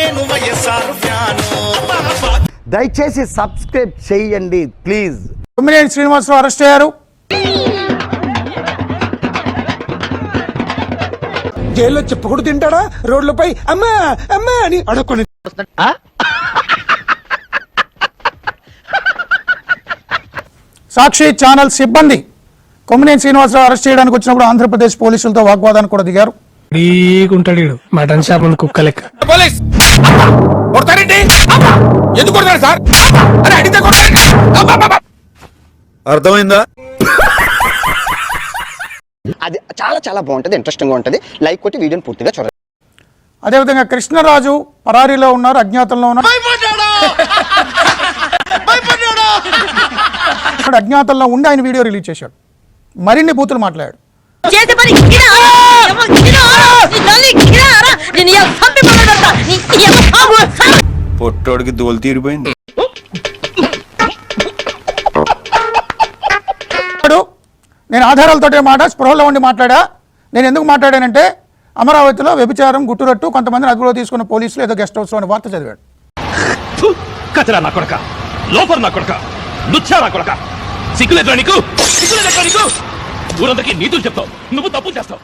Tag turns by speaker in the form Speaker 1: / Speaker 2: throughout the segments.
Speaker 1: నేను వైఎస్ఆర్ ఫ్యాను.
Speaker 2: దయచేసి సబ్స్క్రైబ్ చేయండి ప్లీజ్.
Speaker 3: కొమ్మినేని శ్రీనివాసరావు అరెస్ట్ అయ్యారు. జైల్లో చెప్పుకుడు తింటాడా, రోడ్లపై అమ్మా అమ్మా అని అడుక్కొని. సాక్షి ఛానల్ సిబ్బంది కొమ్మినేని శ్రీనివాసరావు అరెస్ట్ చేయడానికి వచ్చినప్పుడు ఆంధ్రప్రదేశ్ పోలీసులతో వాగ్వాదానికి కూడా దిగారు.
Speaker 4: ఉంటాడు మటన్ షాప్ ముందు కుక్క లెక్క.
Speaker 5: అర్థమైందా?
Speaker 2: అది చాలా చాలా బాగుంటది, ఇంట్రెస్టింగ్ గా ఉంటది. లైక్ కొట్టి వీడియోని పూర్తిగా చూడండి.
Speaker 3: అదేవిధంగా కృష్ణరాజు పరారీలో ఉన్నారు, అజ్ఞాతంలో ఉన్నారు. అజ్ఞాతంలో ఉండి ఆయన వీడియో రిలీజ్ చేశాడు, మరిన్ని బూతులు మాట్లాడాడు.
Speaker 5: పొట్టోడికి దోలు తీరిపోయింది.
Speaker 3: నేను ఆధారాలతోటే స్పృహలో ఉండి మాట్లాడా. నేను ఎందుకు మాట్లాడానంటే అమరావతిలో వ్యభిచారం గుట్టురట్టు కొంతమందిని అదుపులో తీసుకున్న పోలీసులు ఏదో గెస్ట్ హౌస్ లో అని వార్త చదివాడు.
Speaker 6: కచరా నా కొడక, లోపర్ నా కొడక, లుచ్చా నా కొడక, సిగ్గులేదురా నీకు? సిగ్గులేదురా నీకు? ఊరందరికీ నీతులు చెప్తావు, నువ్వు తప్పు చేస్తావు.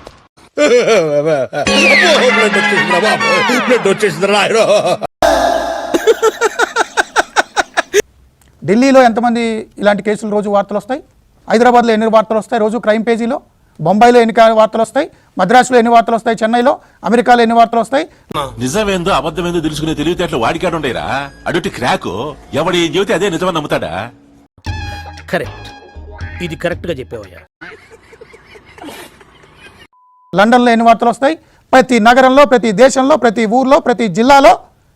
Speaker 3: ఢిల్లీలో ఎంతమంది ఇలాంటి కేసులు రోజు వార్తలు వస్తాయి? హైదరాబాద్లో ఎన్ని వార్తలు వస్తాయి రోజు క్రైమ్ పేజీలో? బొంబాయిలో ఎన్ని వార్తలు వస్తాయి? మద్రాసులో ఎన్ని వార్తలు వస్తాయి? చెన్నైలో, అమెరికాలో ఎన్ని వార్తలు వస్తాయి?
Speaker 6: నిజమేందో అబద్ధమేందో తెలుసుకునే తెలివితేటలు వాడికాడుండేరా. అడుటి క్రాకు ఎవడి ఏం చెబితే అదే నిజమని నమ్ముతాడా?
Speaker 4: కరెక్ట్, ఇది కరెక్ట్ గా చెప్పావయ్యా.
Speaker 3: లండన్లో ఎన్ని వార్తలు వస్తాయి? ప్రతి నగరంలో, ప్రతి దేశంలో, ప్రతి ఊర్లో, ప్రతి జిల్లాలో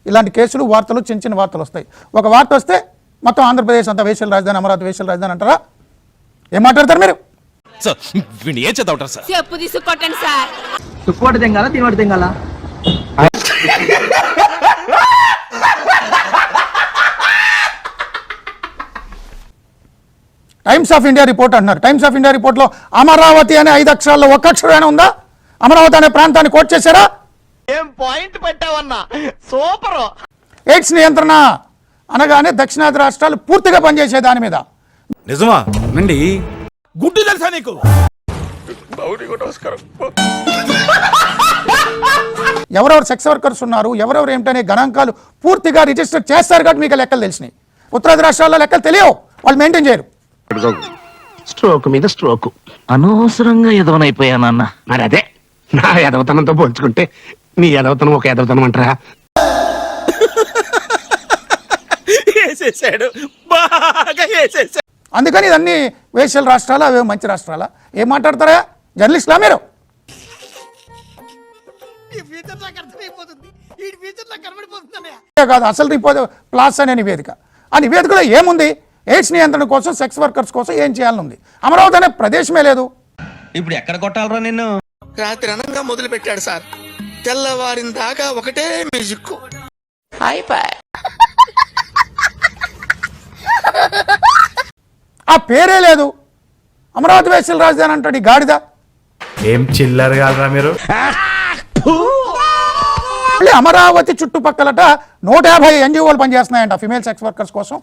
Speaker 3: ఇలాంటి కేసులు, వార్తలు, చిన్న చిన్న వార్తలు వస్తాయి. ఒక వార్త వస్తే మొత్తం ఆంధ్రప్రదేశ్ అంతా వేశ్యల రాజధాని, అమరావతి వేశ్యల రాజధాని అంటారా? ఏం మాట్లాడతారు మీరు?
Speaker 6: ఏం చేద్దాం సార్?
Speaker 7: చెప్పు తీసుకొట్టండి సార్.
Speaker 8: తుక్కువాడు తెంగాలా, తినవాడు తెంగాలా?
Speaker 3: టైమ్స్ ఆఫ్ ఇండియా రిపోర్ట్ అంటున్నారు. టైమ్స్ ఆఫ్ ఇండియా రిపోర్ట్లో అమరావతి అనే 5 అక్షరాల్లో 1 అక్షరమైనా ఉందా? అమరావతి అనే ప్రాంతాన్ని కోట్ చేశారా?
Speaker 2: ఏం పాయింట్ పెట్టావన్నా, సూపర్.
Speaker 3: ఎయిడ్స్ నియంత్రణ అనగానే దక్షిణాది రాష్ట్రాలు పూర్తిగా పనిచేసే దాని మీద.
Speaker 5: నిజమా అండి?
Speaker 6: గుడ్డు తెలుసా నీకు?
Speaker 3: ఎవరెవరు సెక్స్ వర్కర్స్ ఉన్నారు, ఎవరెవరు ఏమిటనే గణాంకాలు పూర్తిగా రిజిస్టర్ చేస్తారు కాబట్టి మీకు లెక్కలు తెలిసినాయి. ఉత్తరాది రాష్ట్రాల్లో లెక్కలు తెలియవు, వాళ్ళు మెయింటైన్ చేయరు.
Speaker 8: స్ట్రోక్ మీద స్ట్రోక్. అనవసరంగా ఎదవనైపోయానన్న. మరి అదే నా ఎదవతనంతో పోల్చుకుంటే నీ ఎదవతనం ఒక ఎదవతనం అంటారా?
Speaker 3: అందుకని ఇదన్నీ వేశ్యల రాష్ట్రాలు, అవే మంచి రాష్ట్రాలా? ఏం మాట్లాడతారా జర్నలిస్టులా మీరు? కాదు, అసలు రిపోర్ట్ ప్లాస్ అనే నివేదిక. ఆ నివేదికలో ఏముంది? ఎయిడ్స్ నియంత్రణ కోసం, సెక్స్ వర్కర్స్ కోసం ఏం చేయాలని ఉంది. అమరావతి అనే ప్రదేశమే లేదు.
Speaker 8: ఇప్పుడు ఎక్కడ కొట్టాలరా నిన్ను?
Speaker 1: రాత్రి అనంగా మొదలు పెట్టాడు సార్, తెల్లవారిన దాకా ఒకటే మ్యూజిక్.
Speaker 3: ఆ పేరే లేదు. అమరావతి వేశ్యల రాజధాని అంటాడు ఈ గాడిద.
Speaker 5: ఏం చిల్లర్ కాదురా మీరు?
Speaker 3: అమరావతి చుట్టుపక్కలట 150 NGOలు పనిచేస్తున్నాయంట ఫిమేల్ సెక్స్ వర్కర్స్ కోసం.